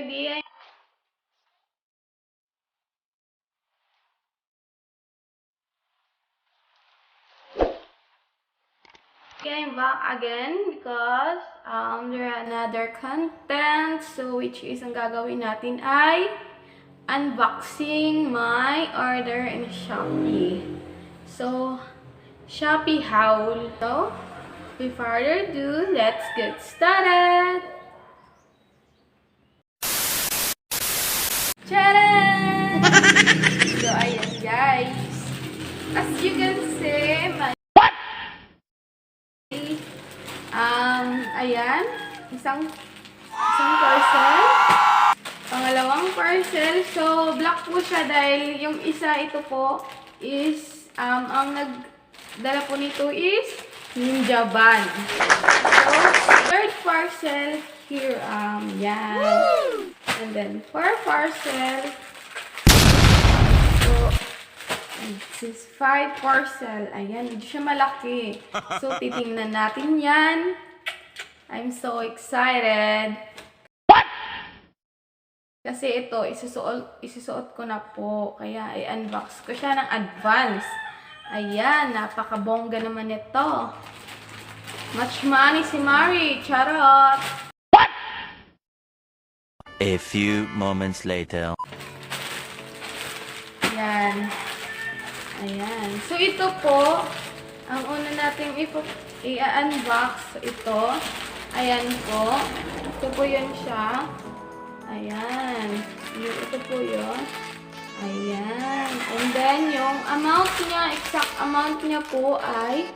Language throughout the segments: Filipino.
Nody. I'm back again because there are another content. So, which is ang gagawin natin ay unboxing my order in Shopee. So, Shopee haul. So, without further ado, let's get started! Tcharam! So, ayan guys. As you can see, my ayan, isang parcel. Pangalawang parcel. So, black po siya dahil yung isa ito po is, ang nagdala po nito is Ninja Van. So, third parcel here, yan. And then, fourth parcel. So, this is 5 parcel. Ayan, hindi siya malaki. So, titingnan natin yan. I'm so excited. What? Kasi ito, isusuot ko na po. Kaya, i-unbox ko siya ng advance. Ayan, napakabongga naman ito. Much money si Mari. Charot! What? A few moments later. Ayan. Ayan. So, ito po, ang una natin i-unbox. So, ito. Ayan po. Ito po yun siya. Ayan. Ito po yun. Ayan. And then, yung amount niya, exact amount niya po ay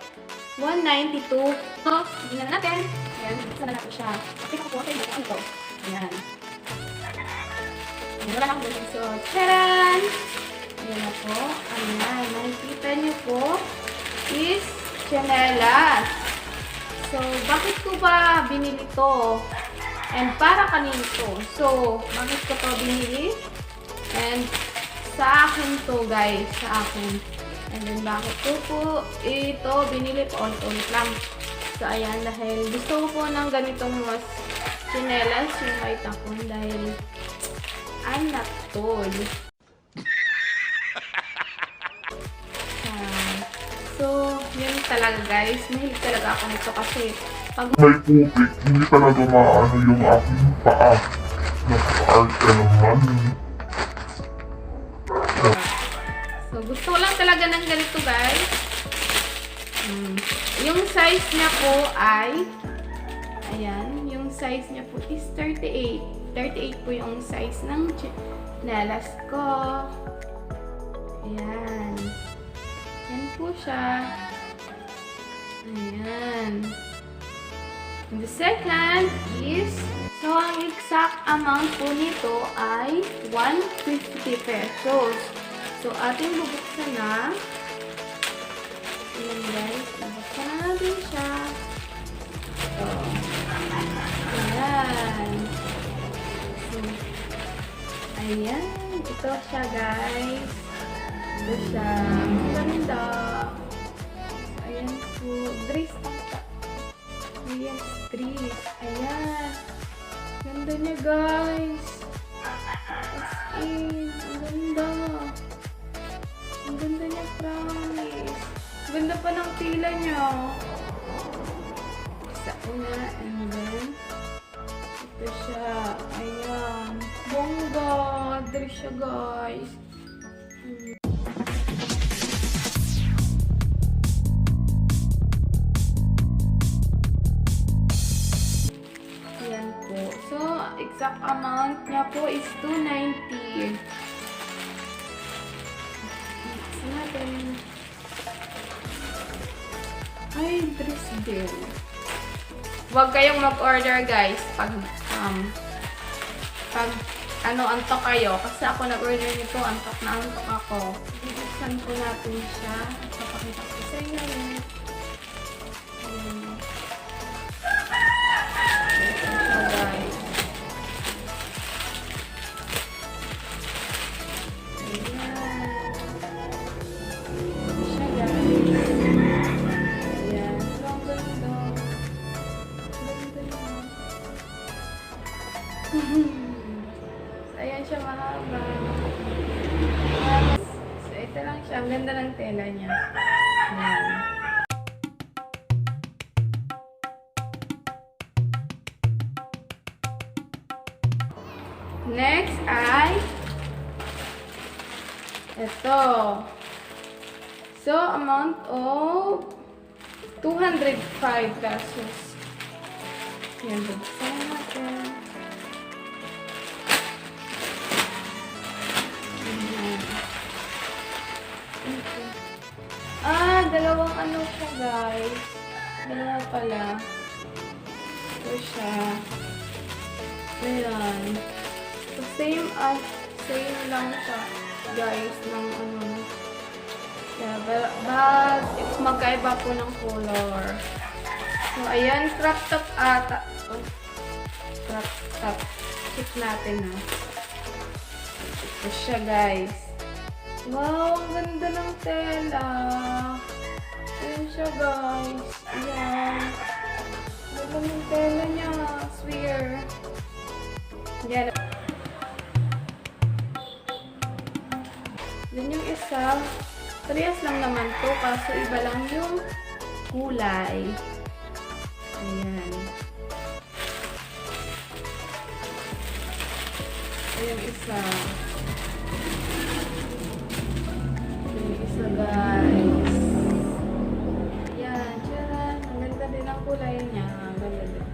192. So, tingnan natin. Ayan. Buksan na natin siya. Ito po, ito. Ayan. Ayan. Wala akong busin. So, charan! Ayan na po. Ayan. Nakikita niyo po is chanelas. So, bakit ko ba binili to? And para kanino to? So, bakit ko to binili? And sa akin to, guys. Sa akin. And then, bakit ko po ito binili? Ulit-ulit lang. So, ayan. Dahil gusto ko po ng ganitong mas chanelas yung white ako. Dahil I'm not tall. So, yun talaga guys. Mahilig talaga ako nito kasi pag may tubig, hindi talaga maano yung aking paa. Naka-arte naman. So, gusto ko lang talaga ng ganito guys. Yung size niya po ay ayan, yung size niya po is 38. 38 po yung size ng chinelas ko. Ayan. Yan po siya. Ayan. And the second is, so ang exact amount po nito ay 150 pesos. So, ating bubuksan na. Ayan guys. Bubuksan na natin siya. So, ayan. So, ayan. Ito siya guys. Ito siya. Ang ganda. Ayan po. Dress ata. Ayan. Dress. Ayan. Ganda niya guys. As in. Ang ganda. Ang ganda niya promise. Ang ganda pa ng tila niya. Isa una. And then. Ito siya. Ayan. Bongga. Dress siya guys. So, exact amount niya po is 290. Next natin. Ay, dress din. Huwag kayong mag-order guys pag antok kayo. Kasi ako nag-order nito, antok na antok ako. Bibuksan po natin siya. At papakita ko sa inyo. siya mahaba. So, ito lang siya. Ang ganda ng tela niya. Ayan. Next ay ito. So, amount of 205 pesos. Yan, buksan natin. Okay. Dalawang ano siya, guys. Dalawa pala. Ito siya. Ayan. So, same lang siya, guys, ng ano. Yeah, but it's magkaiba po ng color. So, ayan, crop top ata. Oh, crop top. Check natin, ha. Ito siya, guys. Wow, ang ganda ng tela. Ayan siya, guys. Ayan. Ganda ng tela niya. Swear. Ayan. Then yung isa, parehas lang naman to, kaso iba lang yung kulay. Ayan. Ayan isa. Ayan isa, guys. Ayan, tcharan. Ang ganda din ang kulay niya. Ang ganda din.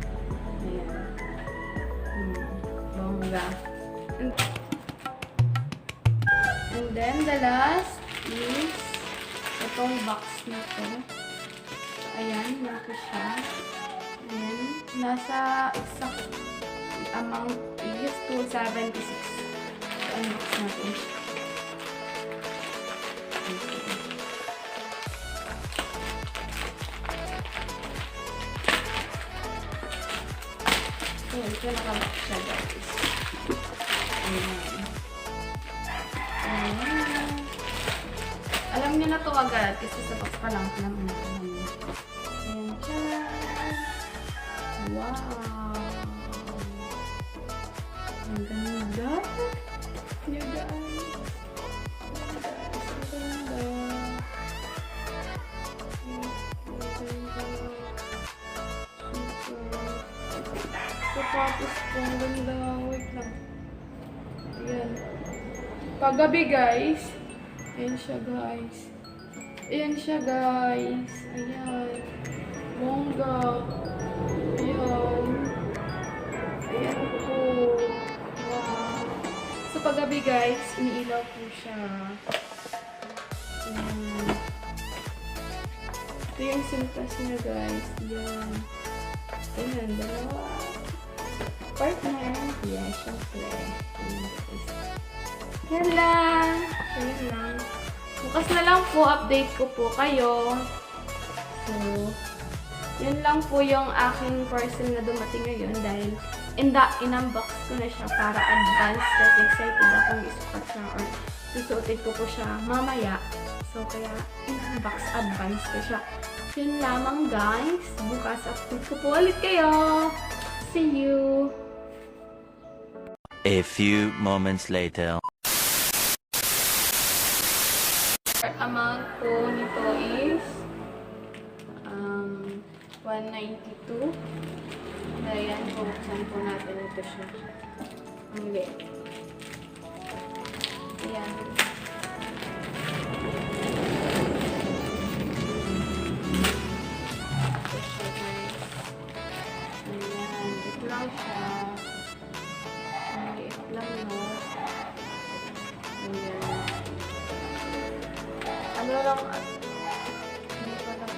Ayan. Bongga. And then, the last is itong box na to. Ayan, malaki siya. Ayan, nasa exact amount is 276. So, unbox natin. Ayan, so nakabox siya, guys. Ayan. Ayan. Alam niyo na to agad kasi sa box pa lang alam niyo. Ayan siya. Wow! Ang ganda! Niyo guys! Ang ganda! Sapatos po, ang ganda. Wait lang. Ayan. Paggabi, guys. Ayan siya, guys. Ayan siya, guys. Ayan. Bongga. Ayan. Ayan po. Wow. So, paggabi, guys, iniilaw po siya. Ayan. Ito yung sintas niya, guys. Ayan. Ayan, dalawa. Partner. Yeah, syempre. Yan lang. Yan lang. Bukas na lang po, update ko po kayo. So, yan lang po yung aking parcel na dumating ngayon dahil in-unbox ko na siya para advance kasi excited akong isukat siya or susuotin ko po siya mamaya. So, kaya in-unbox advance ko siya. Yun lamang, guys. Bukas update ko po ulit kayo. See you! A few moments later. Amount po nito is 192. Ayan, buksan po natin ito siya. Ang liit. Ayan. Ito siya, guys. Ayan. Ito lang siya. Ang liit lang, no? Ayan. Ano lang, hindi pa lang.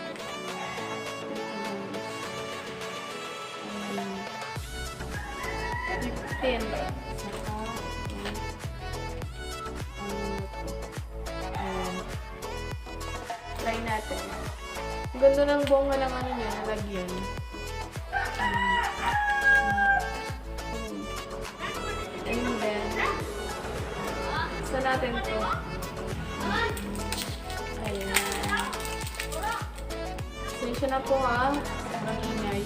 15. Saka, try natin. Ang ganda ng bunga ng ano niya, nalagyan. And then, isa natin to. Ayan. Sensya na po ha. Sobrang ingay.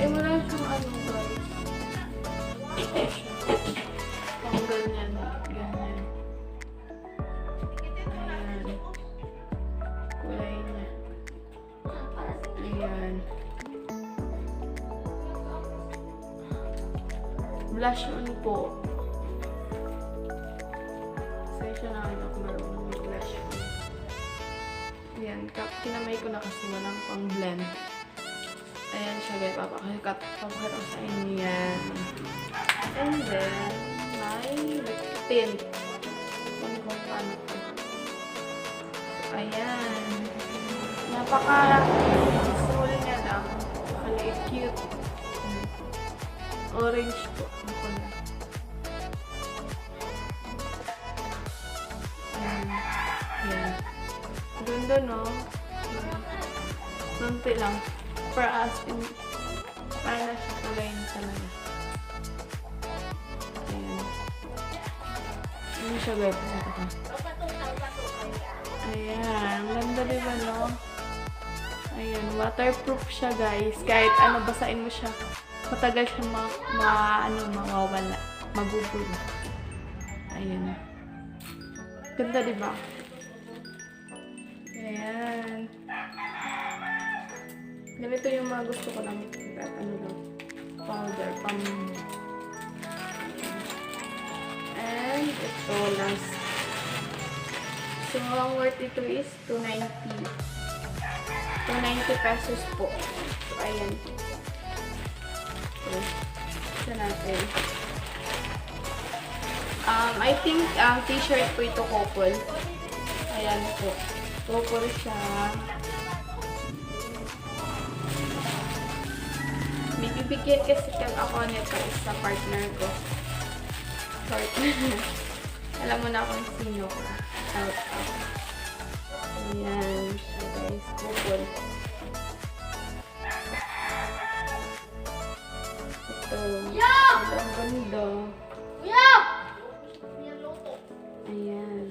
Ay, wala siyang ano, guys. blush on po. Pasensya na kayo kung marunong mag-blush on. Ayan, kinamay ko na kasi walang pang blend. Ayan siya guys, papakita ko sa inyo yan. And then, may lip tint. Kung paano ko. So, ayan. Napaka-small niya lang. Napaka-light, cute. Orange po. Ang color. Ayan. Ganda, no? Kunti lang. For us, para na siya kulay na talaga. Ayan. Ano siya, web? Ayan. Ang ganda, diba, no? Ayan. Waterproof siya, guys. Kahit ano, basain mo siya. Matagal siya mawawala. Magugulo. Ayan. Ganda, diba? Ayan. Ganito yung mga gusto ko lang. Powder. And ito, last. So, ang worth ito is 290. 290 pesos po. So, ayan. So, ito natin. I think, t-shirt po ito, couple. Ayan po. Couple siya. Bibigyan kasi ako nito sa partner ko. Alam mo na kung sino ko. Shout out. Ayan. So guys, couple. Ito. Ang ganda. Ayan.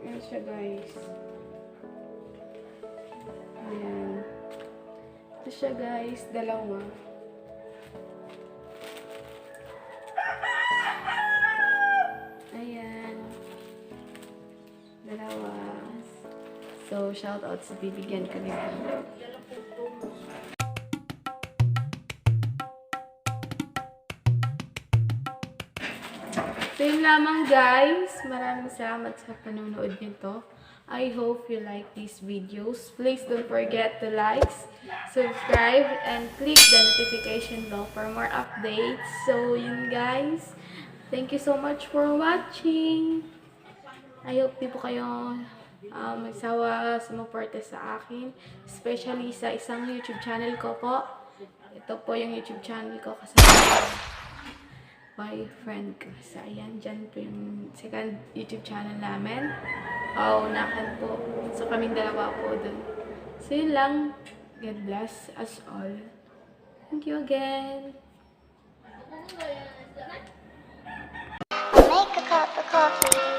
Ayan siya guys. Ayan. Ito siya guys, dalawa. Ayan. Dalawa. So, shoutout sa bibigyan ko nila. So, yun lamang guys. Maraming salamat sa panonood nito. I hope you like these videos. Please don't forget to like, subscribe, and click the notification bell for more updates. So, yun guys. Thank you so much for watching. I hope di po kayo magsawa sumuporta sa akin. Especially sa isang YouTube channel ko po. Ito po yung YouTube channel ko kasama boyfriend ko. So, ayan, dyan po yung second YouTube channel namin. Unahan po. So, kaming dalawa po dun. So, yun lang. God bless us all. Thank you again. I'll make a cup of coffee.